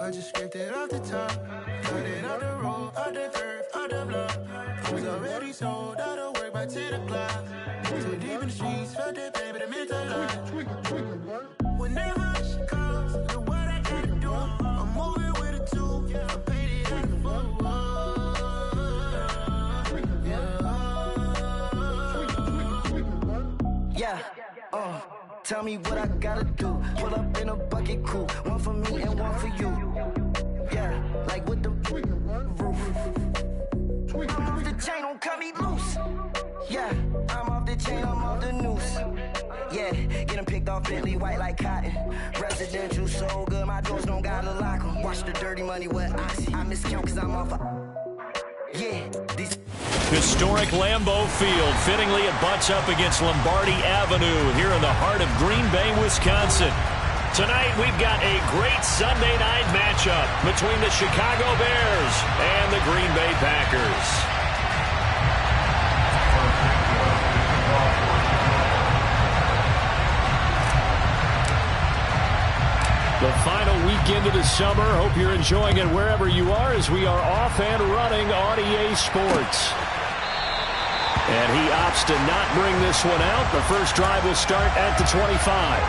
I just scraped it off the top. Cut it out the road, out the turf, out the block. I was already sold out of work by 10 o'clock. Too deep in the streets, felt that pain, but it meant a lot. Whenever she calls, the what I gotta do, I'm moving with a two. I'm painted like a fool. Yeah, tell me what I gotta do. Pull up in a bucket crew, one for me and one for you. Yeah, like with the roof. I'm off the chain, don't cut me loose. Yeah, I'm off the chain, I'm off the noose. Yeah, getting picked off Bentley white like cotton. Residential so good, my doors don't gotta lock 'em. Watch the dirty money with Oxy. I miscount cause I'm off yeah, these historic Lambeau Field. Fittingly, it butts up against Lombardi Avenue here in the heart of Green Bay, Wisconsin. Tonight, we've got a great Sunday night matchup between the Chicago Bears and the Green Bay Packers. The final weekend of the summer. Hope you're enjoying it wherever you are as we are off and running on EA Sports. And he opts to not bring this one out. The first drive will start at the 25.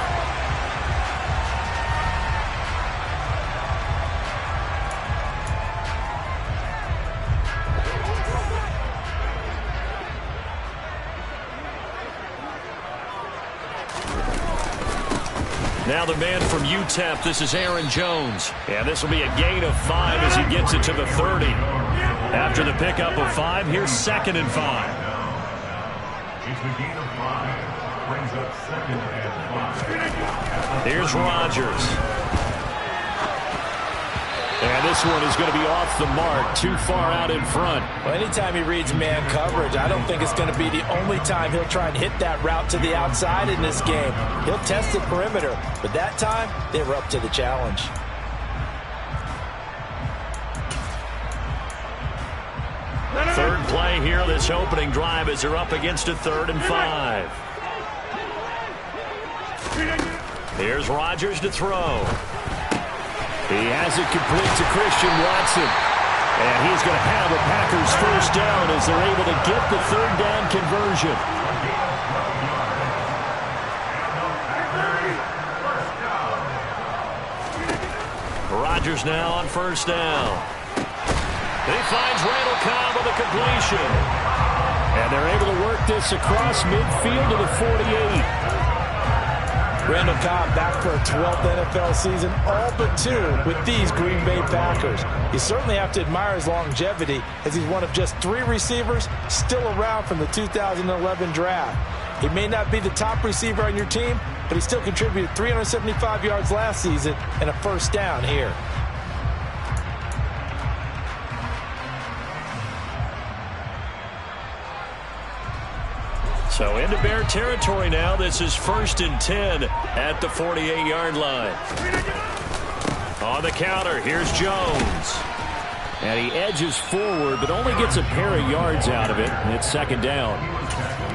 Now the man from UTEP, this is Aaron Jones. And this will be a gain of 5 as he gets it to the 30. After the pickup of 5, here's 2nd and 5. It's the gain of 5. Brings up 2nd and 5. Here's Rodgers. And this one is going to be off the mark, too far out in front. Well, anytime he reads man coverage, I don't think it's going to be the only time he'll try and hit that route to the outside in this game. He'll test the perimeter, but that time, they were up to the challenge. Third play here, this opening drive as they're up against a 3rd and 5. Here's Rodgers to throw. He has it complete to Christian Watson. And he's going to have a Packers first down as they're able to get the 3rd down conversion. Rodgers now on first down. He finds Randall Cobb with a completion. And they're able to work this across midfield to the 48. Randall Cobb back for a 12th NFL season, all but 2 with these Green Bay Packers. You certainly have to admire his longevity as he's one of just 3 receivers still around from the 2011 draft. He may not be the top receiver on your team, but he still contributed 375 yards last season and a first down here. So into Bear territory now. This is 1st and 10 at the 48-yard line. On the counter, here's Jones. And he edges forward, but only gets a pair of yards out of it, and it's 2nd down.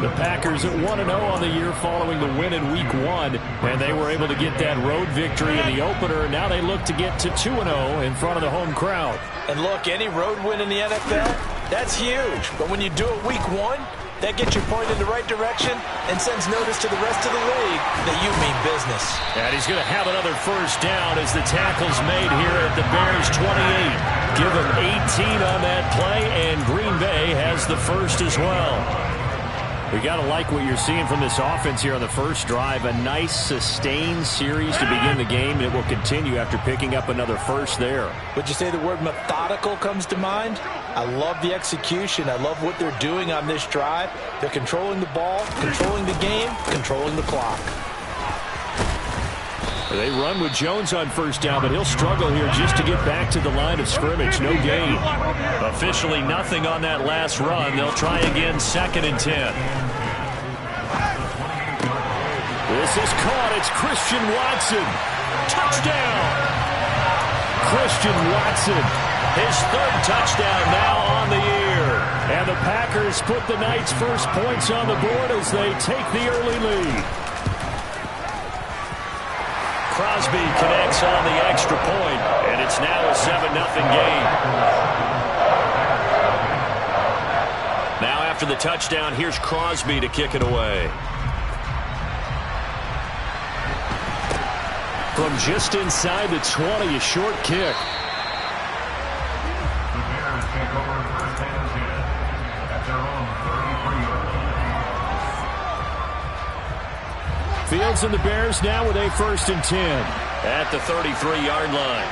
The Packers at 1-0 on the year following the win in Week 1, and they were able to get that road victory in the opener. Now they look to get to 2-0 in front of the home crowd. And look, any road win in the NFL, that's huge. But when you do it Week 1, that gets your point in the right direction and sends notice to the rest of the league that you mean business. And he's going to have another first down as the tackle's made here at the Bears 28. Give him 18 on that play, and Green Bay has the first as well. We got to like what you're seeing from this offense here on the first drive. A nice, sustained series to begin the game, and it will continue after picking up another first there. Would you say the word methodical comes to mind? I love the execution. I love what they're doing on this drive. They're controlling the ball, controlling the game, controlling the clock. They run with Jones on first down, but he'll struggle here just to get back to the line of scrimmage. No gain. Officially nothing on that last run. They'll try again, 2nd and 10. This is caught. It's Christian Watson. Touchdown. Christian Watson. His 3rd touchdown now on the year. And the Packers put the Knights' first points on the board as they take the early lead. Crosby connects on the extra point, and And it's now a 7-0 game. Now after the touchdown, here's Crosby to kick it away. From just inside the 20, a short kick. The Bears take over first and 10 at their own 33-yard line. Fields and the Bears now with a 1st and 10 at the 33-yard line.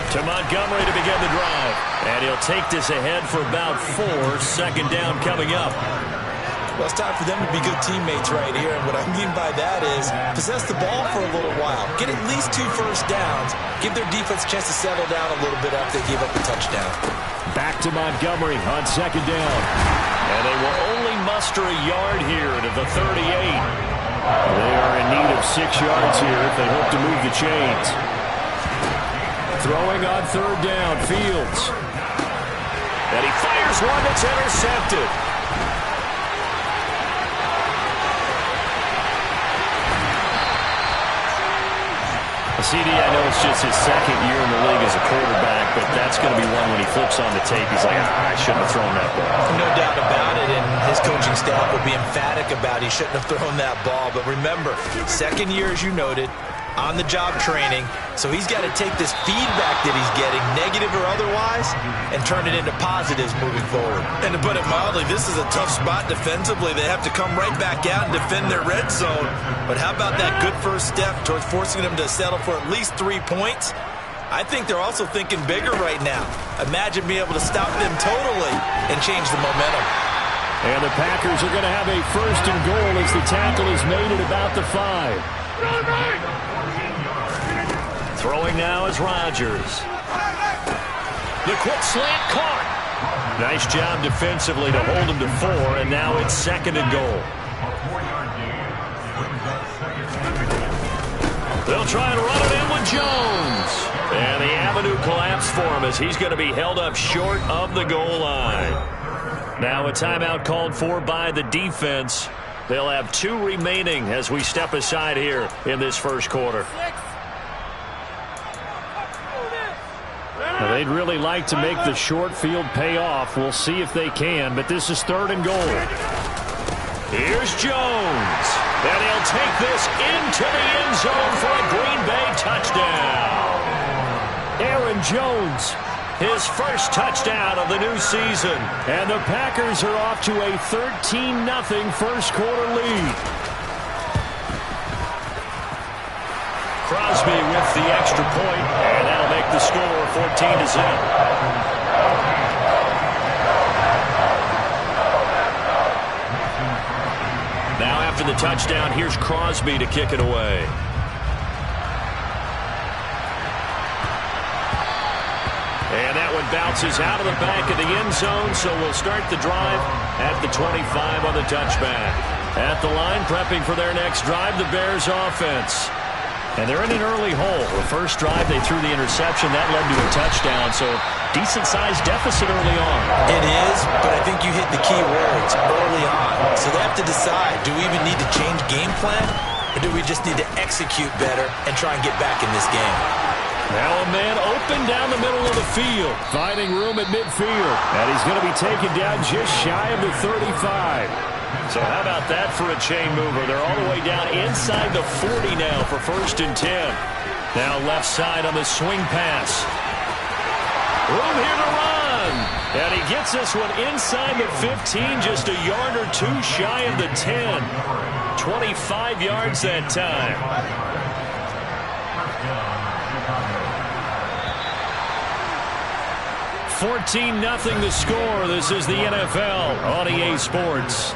To Montgomery to begin the drive. And he'll take this ahead for about 4. 2nd down coming up. Well, it's time for them to be good teammates right here. And what I mean by that is possess the ball for a little while. Get at least 2 first downs. Give their defense a chance to settle down a little bit after they gave up a touchdown. Back to Montgomery on 2nd down. And they will only muster a yard here to the 38. They are in need of 6 yards here if they hope to move the chains. Throwing on 3rd down, Fields. And he fires one that's intercepted. CD, I know it's just his 2nd year in the league as a quarterback, but that's going to be one when he flips on the tape. He's like, I shouldn't have thrown that ball. No doubt about it, and his coaching staff will be emphatic about he shouldn't have thrown that ball. But remember, 2nd year, as you noted, on-the-job training, so he's got to take this feedback that he's getting, negative or otherwise, and turn it into positives moving forward. And to put it mildly, this is a tough spot defensively. They have to come right back out and defend their red zone. But how about that good first step towards forcing them to settle for at least 3 points? I think they're also thinking bigger right now. Imagine being able to stop them totally and change the momentum. And the Packers are going to have a 1st and goal as the tackle is made at about the 5. Throwing now is Rodgers. The quick slant caught. Nice job defensively to hold him to 4, and now it's 2nd and goal. They'll try and run it in with Jones. And the avenue collapsed for him as he's going to be held up short of the goal line. Now a timeout called for by the defense. They'll have 2 remaining as we step aside here in this 1st quarter. Now, they'd really like to make the short field pay off. We'll see if they can, but this is 3rd and goal. Here's Jones. And he'll take this into the end zone for a Green Bay touchdown. Aaron Jones, his 1st touchdown of the new season. And the Packers are off to a 13-0 1st quarter lead. Crosby with the extra point, and that'll make the score 14-0. Now after the touchdown, here's Crosby to kick it away. And that one bounces out of the back of the end zone, so we'll start the drive at the 25 on the touchback. At the line, prepping for their next drive, the Bears offense. And they're in an early hole. The first drive, they threw the interception. That led to a touchdown, so decent-sized deficit early on. It is, but I think you hit the key words early on. So they have to decide, do we even need to change game plan, or do we just need to execute better and try and get back in this game? Now a man open down the middle of the field, finding room at midfield. And he's going to be taken down just shy of the 35. So how about that for a chain mover? They're all the way down inside the 40 now for 1st and 10. Now left side on the swing pass. Room here to run. And he gets this one inside the 15, just a yard or 2 shy of the 10. 25 yards that time. 14-0 the score. This is the NFL on EA Sports.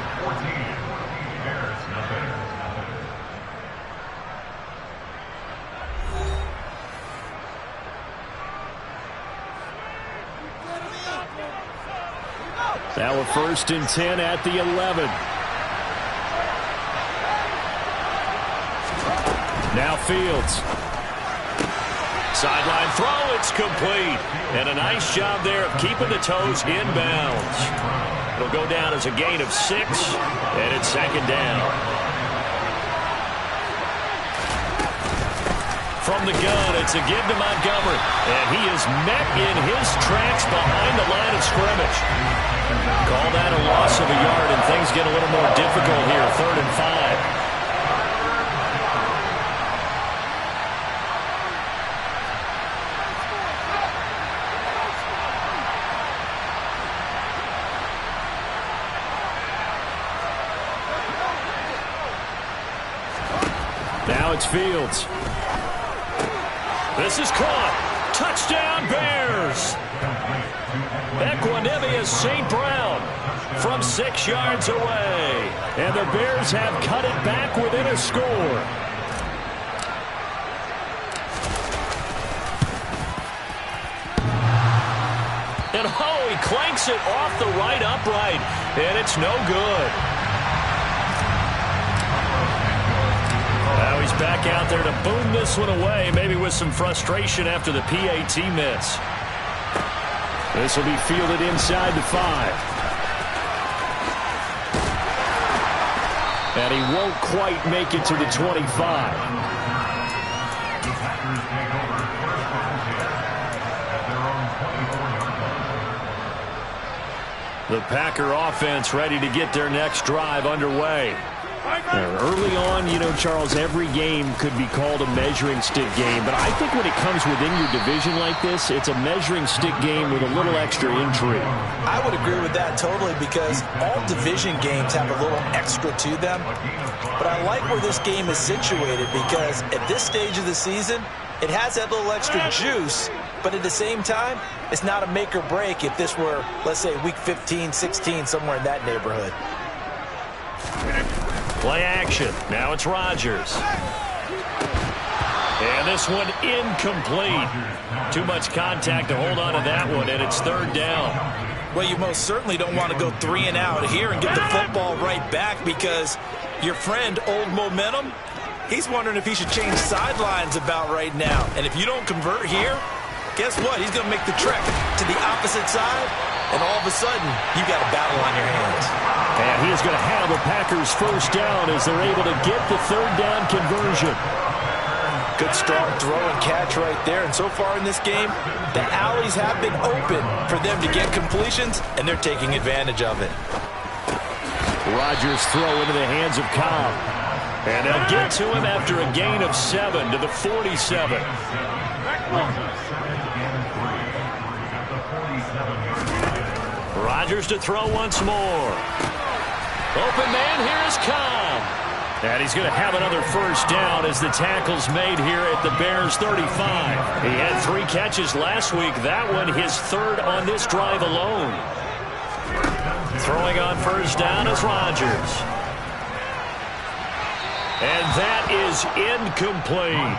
Now a 1st and 10 at the 11. Now Fields. Sideline throw, it's complete. And a nice job there of keeping the toes inbounds. It'll go down as a gain of 6, and it's 2nd down. from the gun. It's a give to Montgomery. And he is met in his tracks behind the line of scrimmage. Call that a loss of a yard, and things get a little more difficult here. 3rd and 5. Now it's Fields. This is caught. Touchdown, Bears. Equanimeous St. Brown from 6 yards away. And the Bears have cut it back within a score. And he clanks it off the right upright. And it's no good. Now he's back out there to boom this one away, maybe with some frustration after the PAT miss. This will be fielded inside the 5. And he won't quite make it to the 25. The Packer offense ready to get their next drive underway. Early on, Charles, every game could be called a measuring stick game. But I think when it comes within your division like this, it's a measuring stick game with a little extra intrigue. I would agree with that totally, because all division games have a little extra to them. But I like where this game is situated, because at this stage of the season, it has that little extra juice. But at the same time, it's not a make or break if this were, let's say, week 15, 16, somewhere in that neighborhood. Play action. Now it's Rodgers. And this one incomplete. Too much contact to hold on to that one, and it's 3rd down. Well, you most certainly don't want to go 3 and out here and get the football right back, because your friend, Old Momentum, he's wondering if he should change sidelines about right now. And if you don't convert here, guess what? He's going to make the trek to the opposite side, and all of a sudden, you've got a battle on your hands. And he is going to have the Packers 1st down as they're able to get the 3rd down conversion. Good strong throw and catch right there. And so far in this game, the alleys have been open for them to get completions, and they're taking advantage of it. Rodgers throw into the hands of Cobb. And they'll get to him after a gain of 7 to the 47. Rodgers to throw once more. Open man, here is Cobb. And he's going to have another 1st down as the tackle's made here at the Bears 35. He had 3 catches last week. That one his 3rd on this drive alone. Throwing on 1st down is Rodgers. And that is incomplete.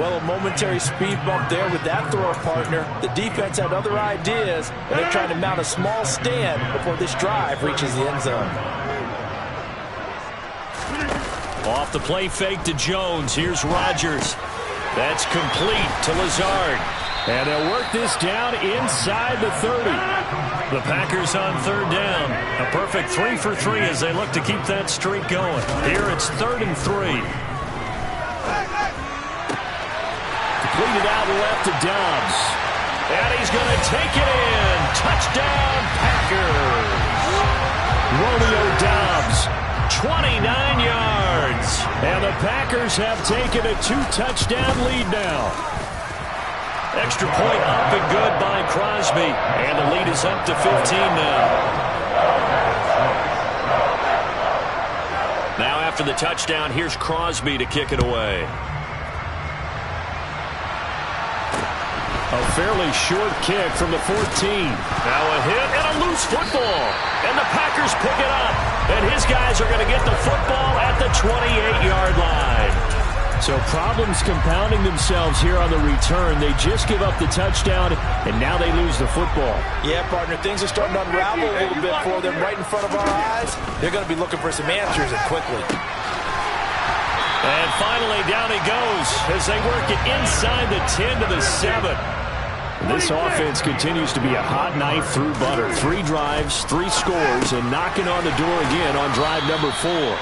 Well, a momentary speed bump there with that thrower partner. The defense had other ideas, and they're trying to mount a small stand before this drive reaches the end zone. Off the play fake to Jones. Here's Rodgers. That's complete to Lazard. And they'll work this down inside the 30. The Packers on 3rd down. A perfect 3 for 3 as they look to keep that streak going. Here it's 3rd and 3. Completed out left to Dobbs. And he's going to take it in. Touchdown, Packers. Romeo Dobbs, 29 yards. And the Packers have taken a 2-touchdown lead now. Extra point up and good by Crosby. And the lead is up to 15 now. Now after the touchdown, here's Crosby to kick it away. A fairly short kick from the 14. Now a hit and a loose football. And the Packers pick it up. And his guys are going to get the football at the 28-yard line. So problems compounding themselves here on the return. They just give up the touchdown, and now they lose the football. Yeah, partner, things are starting to unravel a little bit for them right in front of our eyes. They're going to be looking for some answers, and quickly. And finally, down he goes as they work it inside the 10 to the 7. This offense continues to be a hot knife through butter. 3 drives, 3 scores, and knocking on the door again on drive number 4.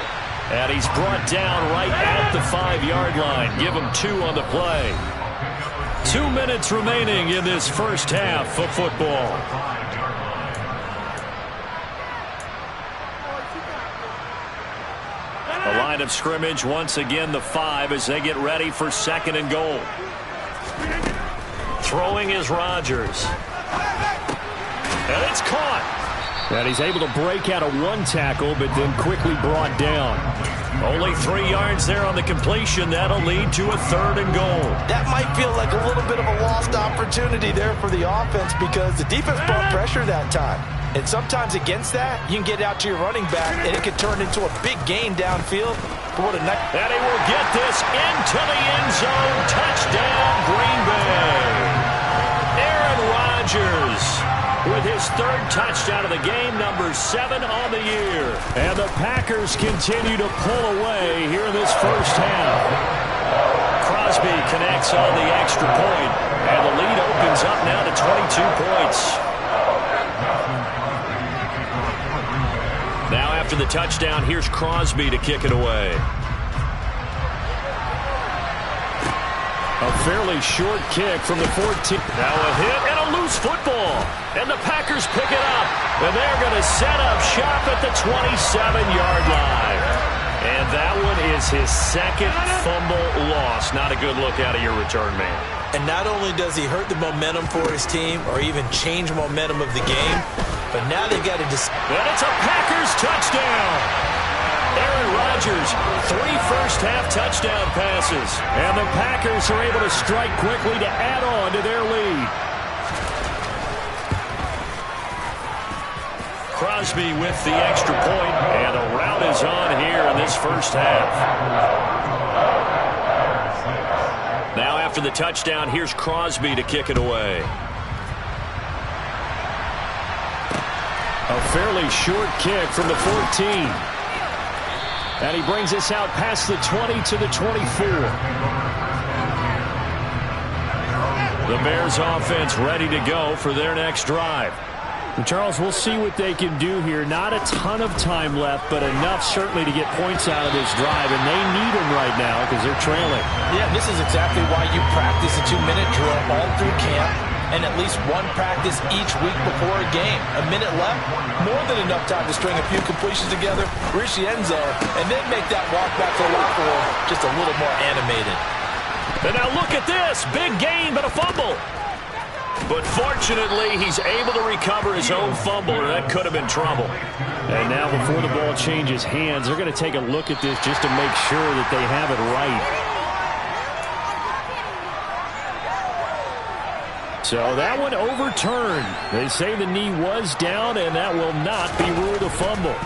And he's brought down right at the 5-yard line. Give him 2 on the play. 2 minutes remaining in this first half of football. The line of scrimmage, once again, the 5 as they get ready for 2nd and goal. Throwing is Rodgers. And it's caught. And he's able to break out of 1 tackle, but then quickly brought down. Only 3 yards there on the completion. That'll lead to a 3rd and goal. That might feel like a little bit of a lost opportunity there for the offense because the defense brought pressure that time. And sometimes against that, you can get out to your running back, and it can turn into a big gain downfield. But what a nice... And he will get this into the end zone. Touchdown, Green Bay. Aaron Rodgers with his 3rd touchdown of the game, number 7 on the year. And the Packers continue to pull away here in this first half. Crosby connects on the extra point, and the lead opens up now to 22 points. Now after the touchdown, here's Crosby to kick it away. A fairly short kick from the 14. Now a hit and a loose football. And the Packers pick it up. And they're going to set up shop at the 27-yard line. And that one is his 2nd fumble loss. Not a good look out of your return man. And not only does he hurt the momentum for his team or even change momentum of the game, but now they've got to... And it's a Packers touchdown. Aaron Rodgers, 3 first-half touchdown passes. And the Packers are able to strike quickly to add on to their lead. Crosby with the extra point, and the rout is on here in this first half. Now after the touchdown, here's Crosby to kick it away. A fairly short kick from the 14. And he brings us out past the 20 to the 24. The Bears offense ready to go for their next drive. And Charles, we'll see what they can do here. Not a ton of time left, but enough certainly to get points out of this drive, and they need them right now because they're trailing. Yeah, this is exactly why you practice a 2-minute drill all through camp and at least 1 practice each week before a game. A minute left, more than enough time to string a few completions together, reach the end zone, and then make that walk back to the locker room just a little more animated. And now look at this. Big gain, but a fumble. But fortunately, he's able to recover his own fumble, or that could have been trouble. And now before the ball changes hands, they're going to take a look at this just to make sure that they have it right. So that one overturned. They say the knee was down, and that will not be ruled a fumble.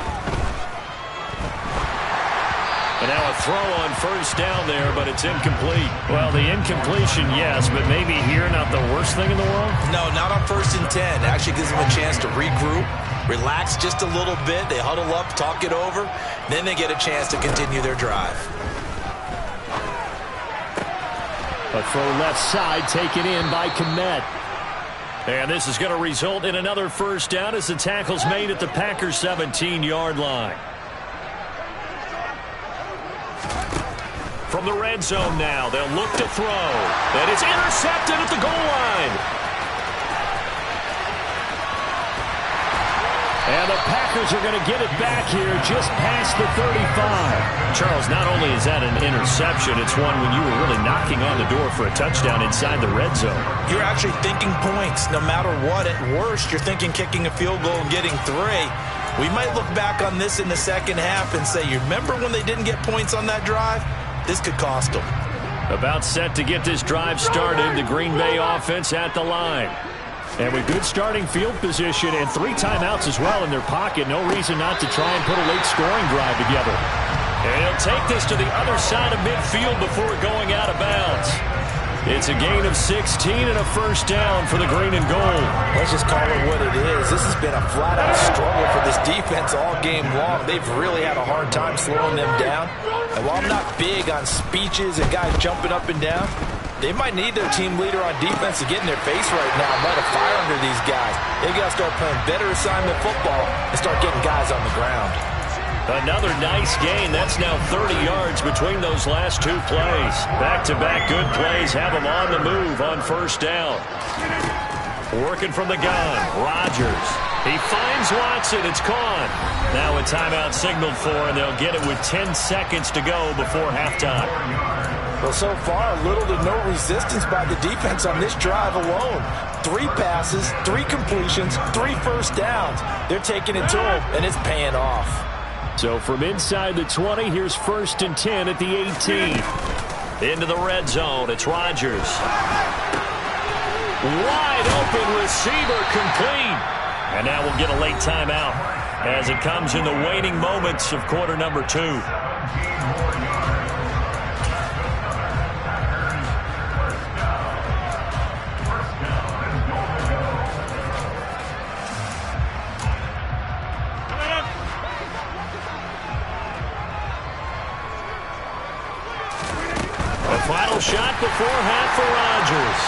And now a throw on first down there, but it's incomplete. Well, the incompletion, yes, but maybe here not the worst thing in the world? No, not on 1st and 10. It actually gives them a chance to regroup, relax just a little bit. They huddle up, talk it over. Then they get a chance to continue their drive. A throw left side taken in by Kmet. And this is going to result in another first down as the tackle's made at the Packers' 17-yard line. From the red zone now, they'll look to throw. And it's intercepted at the goal line. And the Packers are going to get it back here just past the 35. Charles, not only is that an interception, it's one when you were really knocking on the door for a touchdown inside the red zone. You're actually thinking points no matter what. At worst, you're thinking kicking a field goal and getting 3. We might look back on this in the second half and say, you remember when they didn't get points on that drive? This could cost them. About set to get this drive started, the Green Bay offense at the line. And with good starting field position and 3 timeouts as well in their pocket, no reason not to try and put a late scoring drive together. And he'll take this to the other side of midfield before going out of bounds. It's a gain of 16 and a first down for the green and gold. Let's just call it what it is. This has been a flat-out struggle for this defense all game long. They've really had a hard time slowing them down. And while I'm not big on speeches and guys jumping up and down, they might need their team leader on defense to get in their face right now and light a fire under these guys. They've got to start playing better assignment football and start getting guys on the ground. Another nice gain. That's now 30 yards between those last two plays. Back-to-back good plays have them on the move on first down. Working from the gun, Rodgers. He finds Watson. It's caught. Now a timeout signaled for, and they'll get it with 10 seconds to go before halftime. Well, so far, little to no resistance by the defense on this drive alone. 3 passes, 3 completions, 3 first downs. They're taking it to them, and it's paying off. So from inside the 20, here's 1st and 10 at the 18. Into the red zone, it's Rodgers. Wide open receiver, complete. And now we'll get a late timeout as it comes in the waning moments of quarter number 2. Final shot before half for Rodgers.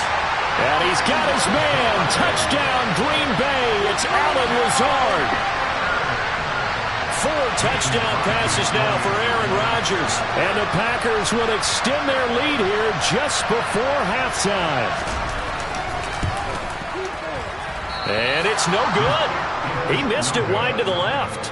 And he's got his man. Touchdown, Green Bay. It's Allen Lazard. 4 touchdown passes now for Aaron Rodgers. And the Packers will extend their lead here just before halftime. And it's no good. He missed it wide to the left.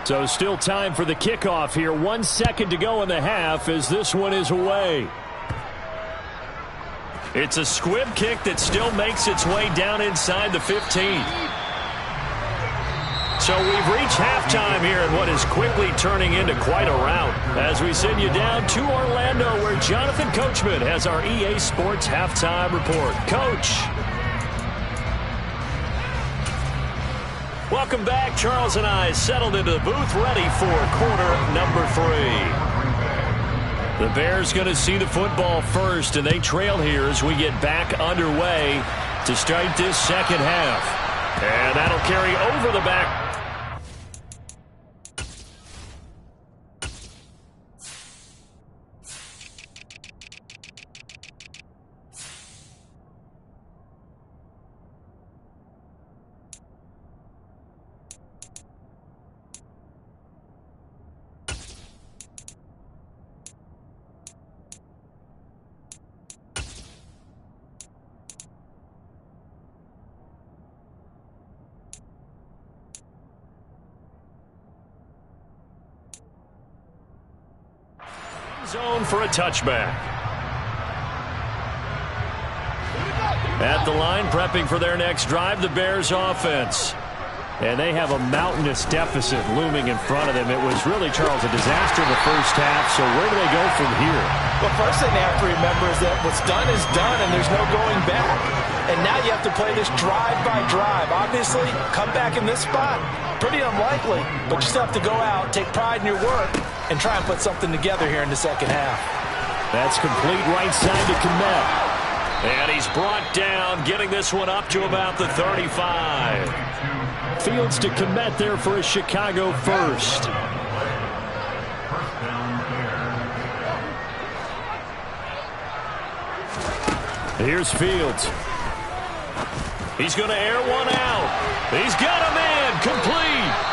So still time for the kickoff here. 1 second to go in the half as this one is away. It's a squib kick that still makes its way down inside the 15. So we've reached halftime here in what is quickly turning into quite a rout as we send you down to Orlando where Jonathan Coachman has our EA Sports halftime report. Coach. Welcome back. Charles and I settled into the booth ready for quarter number 3. The Bears going to see the football first, and they trail here as we get back underway to start this second half. And that'll carry over the back. Zone for a touchback. At the line, prepping for their next drive, the Bears offense. And they have a mountainous deficit looming in front of them. It was really, Charles, a disaster in the first half. So where do they go from here? Well, first thing they have to remember is that what's done is done, and there's no going back. And now you have to play this drive by drive. Obviously, come back in this spot, pretty unlikely. But you still have to go out, take pride in your work, and try and put something together here in the second half. That's complete right side to Kmet. And he's brought down, getting this one up to about the 35. Fields to Kmet there for a Chicago first. Here's Fields. He's going to air one out. He's got a man, complete.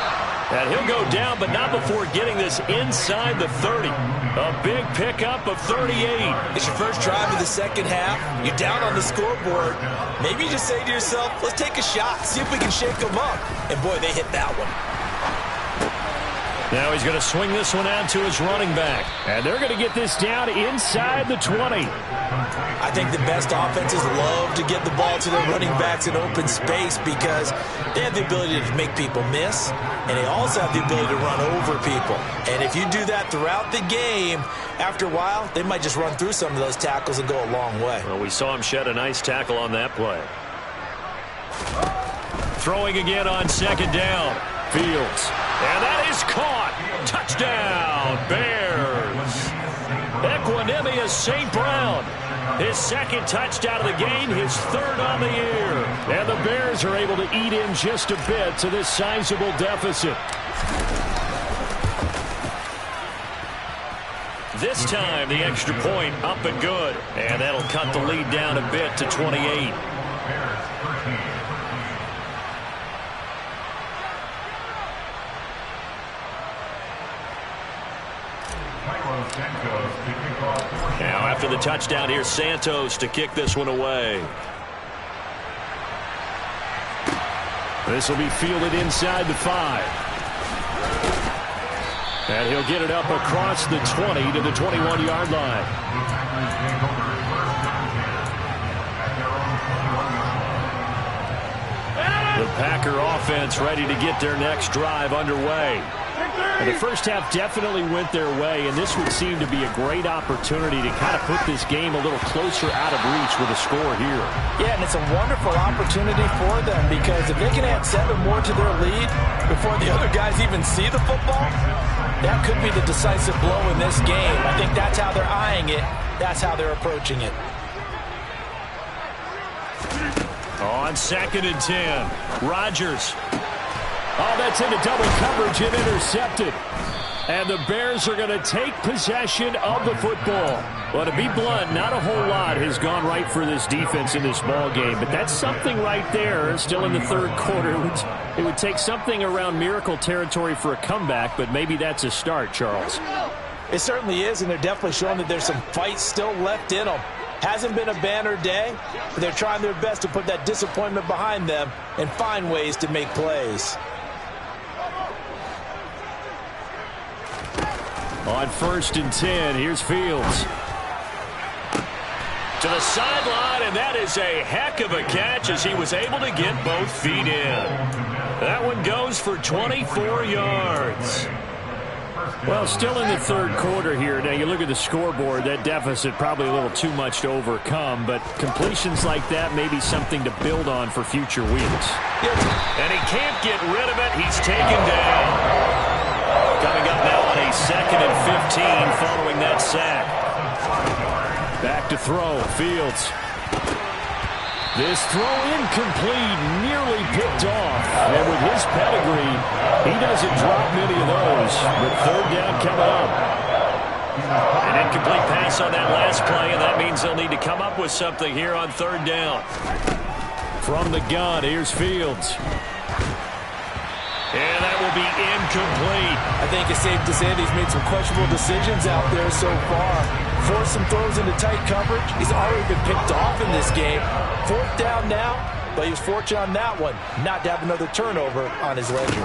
And he'll go down, but not before getting this inside the 30. A big pickup of 38. It's your first drive of the second half. You're down on the scoreboard. Maybe you just say to yourself, let's take a shot, see if we can shake them up. And, boy, they hit that one. Now he's going to swing this one out to his running back. And they're going to get this down inside the 20. I think the best offenses love to get the ball to their running backs in open space because they have the ability to make people miss, and they also have the ability to run over people. And if you do that throughout the game, after a while, they might just run through some of those tackles and go a long way. Well, we saw him shed a nice tackle on that play. Throwing again on second down. Fields. And that is caught. Touchdown, Bears. Equanimous St. Brown. His second touchdown of the game, his third on the year. And the Bears are able to eat in just a bit to this sizable deficit. This time, the extra point up and good. And that'll cut the lead down a bit to 28. Now after the touchdown, here's Santos to kick this one away. This will be fielded inside the 5. And he'll get it up across the 20 to the 21-yard line. The Packer offense ready to get their next drive underway. And the first half definitely went their way, and this would seem to be a great opportunity to kind of put this game a little closer out of reach with a score here. Yeah, and it's a wonderful opportunity for them, because if they can add 7 more to their lead before the other guys even see the football, that could be the decisive blow in this game. I think that's how they're eyeing it. That's how they're approaching it. On 2nd and 10, Rodgers. Oh, that's into double coverage and intercepted. And the Bears are going to take possession of the football. Well, to be blunt, not a whole lot has gone right for this defense in this ball game, but that's something right there. Still in the 3rd quarter. It would take something around miracle territory for a comeback, but maybe that's a start, Charles. It certainly is, and they're definitely showing that there's some fight still left in them. Hasn't been a banner day, but they're trying their best to put that disappointment behind them and find ways to make plays. On 1st and 10, here's Fields. To the sideline, and that is a heck of a catch as he was able to get both feet in. That one goes for 24 yards. Well, still in the 3rd quarter here. Now, you look at the scoreboard, that deficit probably a little too much to overcome, but completions like that may be something to build on for future weeks. And he can't get rid of it. He's taken down. Coming up now on a 2nd and 15 following that sack. Back to throw, Fields. This throw incomplete, nearly picked off. And with his pedigree, he doesn't drop many of those. But 3rd down coming up. An incomplete pass on that last play, and that means they'll need to come up with something here on 3rd down. From the gun, here's Fields. And that will be incomplete. I think it's safe to say that he's made some questionable decisions out there so far. Forced some throws into tight coverage. He's already been picked off in this game. 4th down now, but he was fortunate on that one not to have another turnover on his ledger.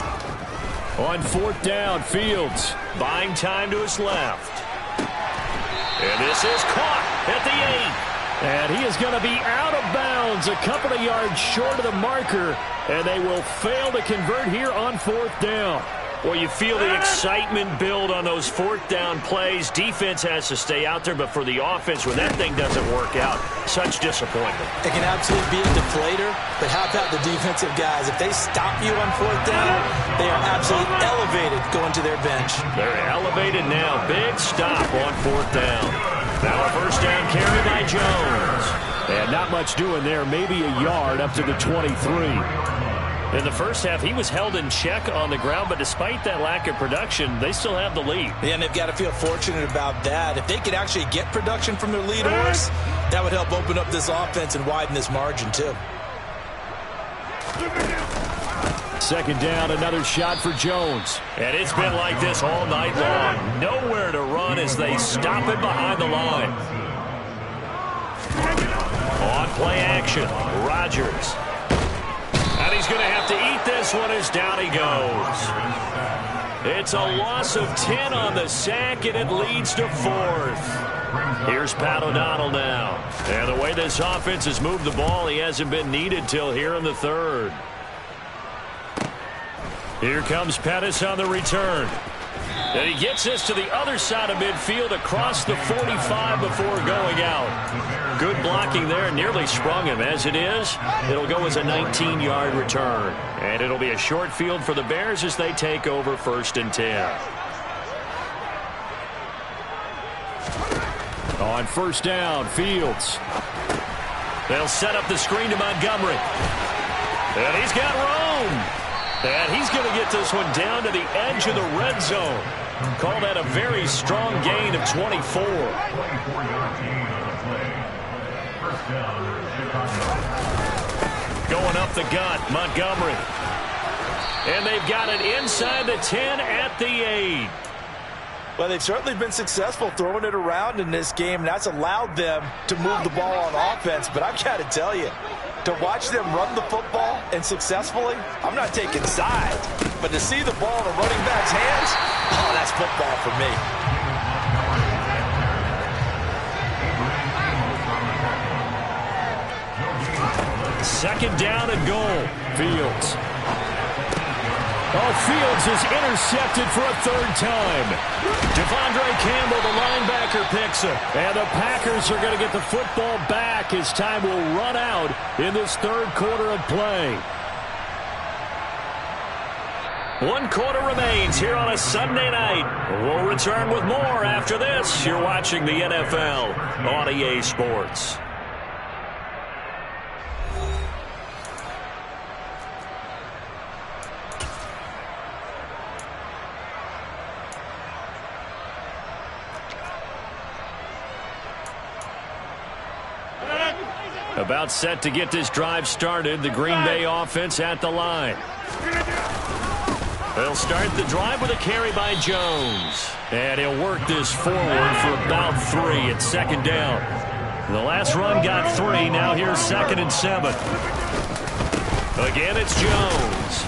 On 4th down, Fields buying time to his left. And this is caught at the 8. And he is going to be out of bounds a couple of yards short of the marker. And they will fail to convert here on 4th down. Well, you feel the excitement build on those 4th down plays. Defense has to stay out there, but for the offense, when that thing doesn't work out, such disappointment. It can absolutely be a deflator, but how about the defensive guys? If they stop you on 4th down, they are absolutely elevated going to their bench. They're elevated now. Big stop on 4th down. Now a 1st down carry by Jones. And not much doing there, maybe a yard up to the 23. In the first half, he was held in check on the ground, but despite that lack of production, they still have the lead. Yeah, and they've got to feel fortunate about that. If they could actually get production from their lead horse, that would help open up this offense and widen this margin, too. 2nd down, another shot for Jones. And it's been like this all night long. Nowhere to run as they stop it behind the line. On play action, Rodgers. And he's going to have to eat this one as down he goes. It's a loss of 10 on the sack, and it leads to 4th. Here's Pat O'Donnell now. And the way this offense has moved the ball, he hasn't been needed till here in the 3rd. Here comes Pettis on the return. And he gets this to the other side of midfield across the 45 before going out. Good blocking there, nearly sprung him. As it is, it'll go as a 19-yard return. And it'll be a short field for the Bears as they take over 1st and 10. On 1st down, Fields. They'll set up the screen to Montgomery. And he's got room. And he's going to get this one down to the edge of the red zone. Call that a very strong gain of 24. Going up the gut, Montgomery. And they've got it inside the 10 at the 8. Well, they've certainly been successful throwing it around in this game, and that's allowed them to move the ball on offense. But I've got to tell you, to watch them run the football and successfully, I'm not taking sides, but to see the ball in a running back's hands, oh, that's football for me. Second down and goal. Fields. Oh, Fields is intercepted for a third time. Devondre Campbell, the linebacker, picks it. And the Packers are going to get the football back as time will run out in this third quarter of play. 1 quarter remains here on a Sunday night. We'll return with more after this. You're watching the NFL on EA Sports. About set to get this drive started. The Green Bay offense at the line. They'll start the drive with a carry by Jones. And he'll work this forward for about 3 at second down. The last run got 3. Now here's 2nd and 7. Again, it's Jones.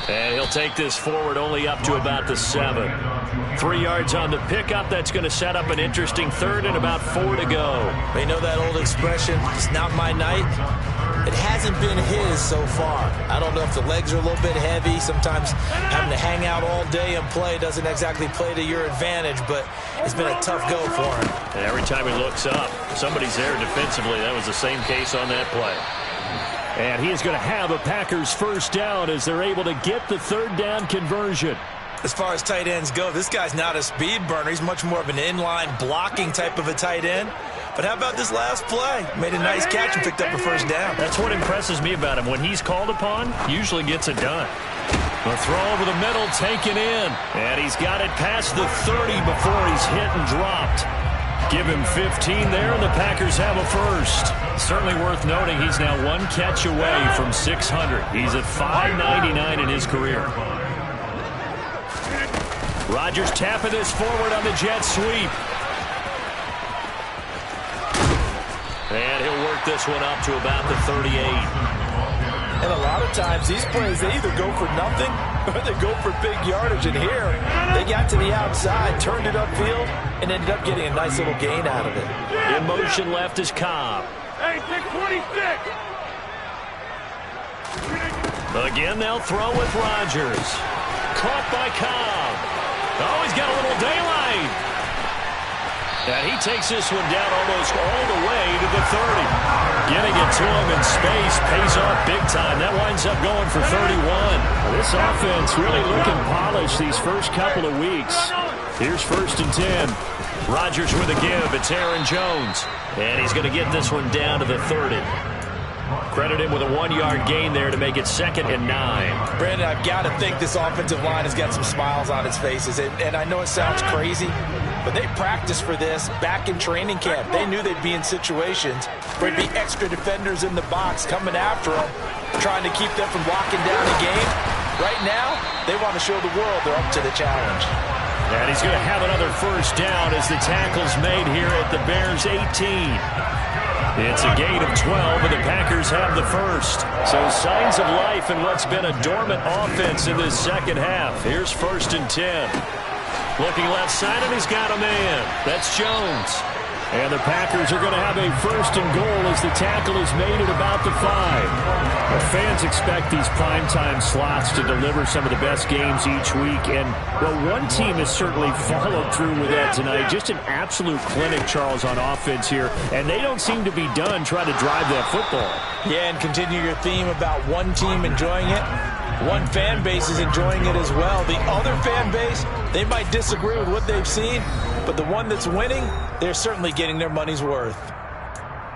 And he'll take this forward only up to about the 7. 3 yards on the pickup. That's going to set up an interesting third and about 4 to go. You know that old expression, it's not my night? It hasn't been his so far. I don't know if the legs are a little bit heavy. Sometimes having to hang out all day and play doesn't exactly play to your advantage, but it's been a tough go for him. And every time he looks up, somebody's there defensively. That was the same case on that play. And he is going to have a Packers first down as they're able to get the third down conversion. As far as tight ends go, this guy's not a speed burner. He's much more of an inline blocking type of a tight end. But how about this last play? Made a nice catch and picked up a first down. That's what impresses me about him. When he's called upon, usually gets it done. A throw over the middle, taken in. And he's got it past the 30 before he's hit and dropped. Give him 15 there, and the Packers have a first. Certainly worth noting he's now 1 catch away from 600. He's at 599 in his career. Rodgers tapping this forward on the jet sweep. And he'll work this one up to about the 38. And a lot of times these plays, they either go for nothing or they go for big yardage. And here, they got to the outside, turned it upfield, and ended up getting a nice little gain out of it. In motion left is Cobb. Hey, pick 26. Again, they'll throw with Rodgers. Caught by Cobb. Oh, he's got a little daylight. And he takes this one down almost all the way to the 30. Getting it to him in space pays off big time. That winds up going for 31. This offense really looking polished these first couple of weeks. Here's 1st and 10. Rodgers with a give. It's Aaron Jones. And he's going to get this one down to the 30. Credit him with a 1-yard gain there to make it 2nd and 9. Brandon, I've got to think this offensive line has got some smiles on its faces. And I know it sounds crazy, but they practiced for this back in training camp. They knew they'd be in situations where there'd be extra defenders in the box coming after them, trying to keep them from locking down the game. Right now, they want to show the world they're up to the challenge. And he's going to have another first down as the tackle's made here at the Bears' 18. It's a gain of 12, and the Packers have the first. So signs of life in what's been a dormant offense in this second half. Here's 1st and 10. Looking left side, and he's got a man. That's Jones. And the Packers are going to have a 1st and goal as the tackle is made at about the 5. The fans expect these primetime slots to deliver some of the best games each week. And, well, one team has certainly followed through with that tonight. Just an absolute clinic, Charles, on offense here. And they don't seem to be done trying to drive that football. Yeah, and continue your theme about one team enjoying it. One fan base is enjoying it as well. The other fan base, they might disagree with what they've seen, but the one that's winning, they're certainly getting their money's worth.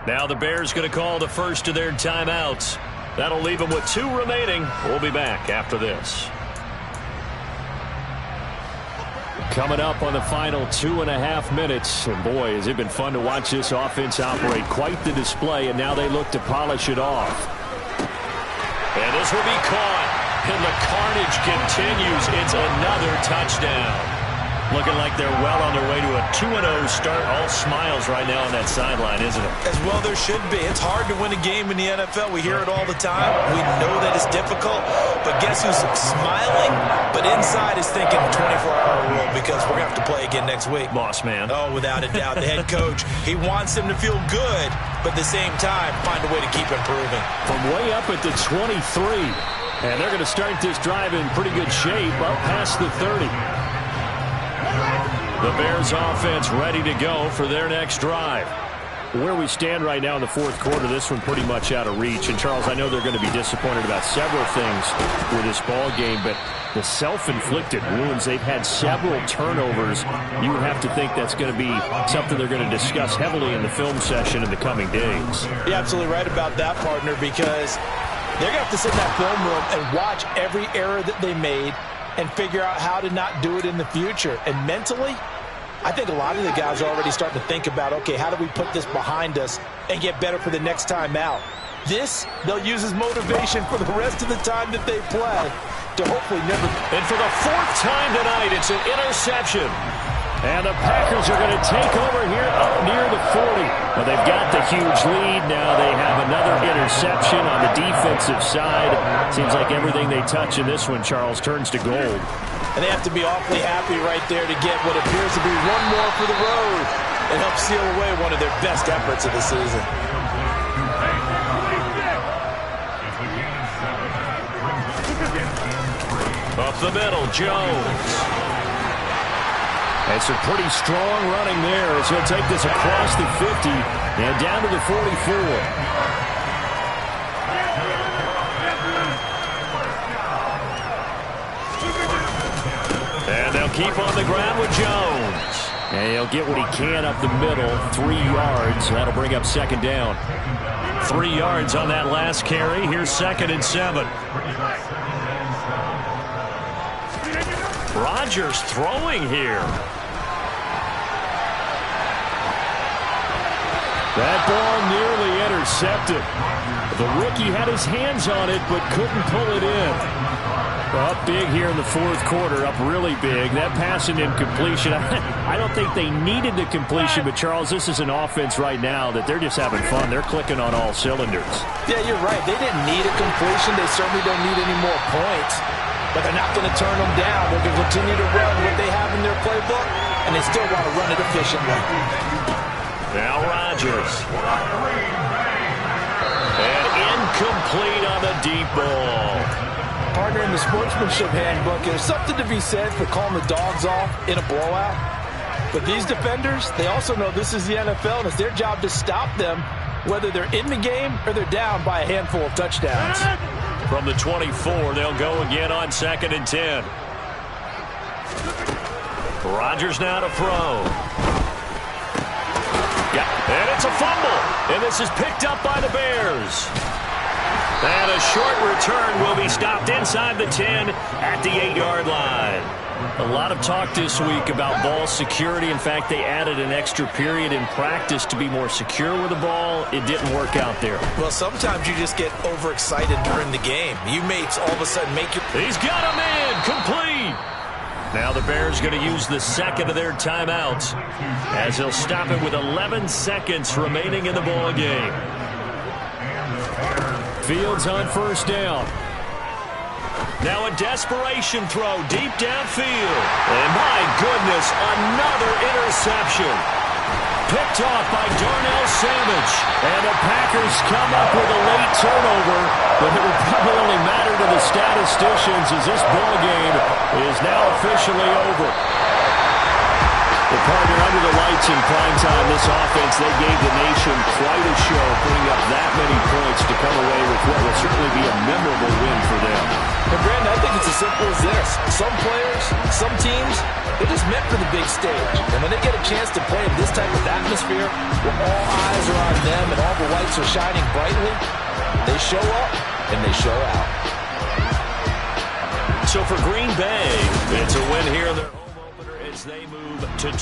Now the Bears going to call the first of their timeouts. That'll leave them with 2 remaining. We'll be back after this. Coming up on the final 2.5 minutes. And boy, has it been fun to watch this offense operate. Quite the display, and now they look to polish it off. And this will be caught. And the carnage continues. It's another touchdown. Looking like they're well on their way to a 2-0 start. All smiles right now on that sideline, isn't it? As well there should be. It's hard to win a game in the NFL. We hear it all the time. We know that it's difficult. But guess who's smiling? But inside is thinking 24-hour rule because we're going to have to play again next week. Boss man. Oh, without a doubt. The head coach, he wants them to feel good, but at the same time, find a way to keep improving. From way up at the 23. And they're going to start this drive in pretty good shape up past the 30. The Bears offense ready to go for their next drive. Where we stand right now in the fourth quarter, this one pretty much out of reach. And, Charles, I know they're going to be disappointed about several things with this ball game, but the self-inflicted wounds, they've had several turnovers. You would have to think that's going to be something they're going to discuss heavily in the film session in the coming days. You're absolutely right about that, partner, because they're going to have to sit in that film room and watch every error that they made and figure out how to not do it in the future. And mentally, I think a lot of the guys are already starting to think about, okay, how do we put this behind us and get better for the next time out? This, they'll use as motivation for the rest of the time that they play to hopefully never. And for the fourth time tonight, it's an interception. And the Packers are going to take over here up near the 40. Well, they've got the huge lead. Now they have another interception on the defensive side. Seems like everything they touch in this one, Charles, turns to gold. And they have to be awfully happy right there to get what appears to be one more for the road and help seal away one of their best efforts of the season. Up the middle, Jones. It's a pretty strong running there as he'll take this across the 50 and down to the 44. And they'll keep on the ground with Jones. And he'll get what he can up the middle, 3 yards. That'll bring up second down. 3 yards on that last carry. Here's 2nd and 7. Rodgers throwing here. That ball nearly intercepted. The rookie had his hands on it but couldn't pull it in. Up big here in the fourth quarter, up really big. That pass and incompletion. I don't think they needed the completion, but Charles, this is an offense right now that they're just having fun. They're clicking on all cylinders. Yeah, you're right. They didn't need a completion. They certainly don't need any more points. But they're not going to turn them down. They're going to continue to run what they have in their playbook, and they still want to run it efficiently. Now Rodgers. And incomplete on the deep ball. Partner, in the sportsmanship handbook, there's something to be said for calling the dogs off in a blowout. But these defenders, they also know this is the NFL, and it's their job to stop them, whether they're in the game or they're down by a handful of touchdowns. From the 24, they'll go again on 2nd and 10. Rodgers now to throw. Yeah, and it's a fumble. And this is picked up by the Bears. And a short return will be stopped inside the 10 at the 8-yard line. A lot of talk this week about ball security. In fact, they added an extra period in practice to be more secure with the ball. It didn't work out there. Well, sometimes you just get overexcited during the game. You may all of a sudden make your... He's got him in. Complete. Now the Bears going to use the second of their timeouts as they'll stop it with 11 seconds remaining in the ball game. Fields on first down. Now a desperation throw deep downfield. And my goodness, another interception. Picked off by Darnell Savage. And the Packers come up with a late turnover, but it would probably only matter to the statisticians as this ball game is now officially over. The partner under the lights in prime time, this offense, they gave the nation quite a show, putting up that many points to come away with what will certainly be a memorable win for them. And Brandon, I think it's as simple as this. Some players, some teams, they're just meant for the big stage. And when they get a chance to play in this type of atmosphere, where all eyes are on them and all the lights are shining brightly, they show up and they show out. So for Green Bay, it's a win here in their home opener as they move to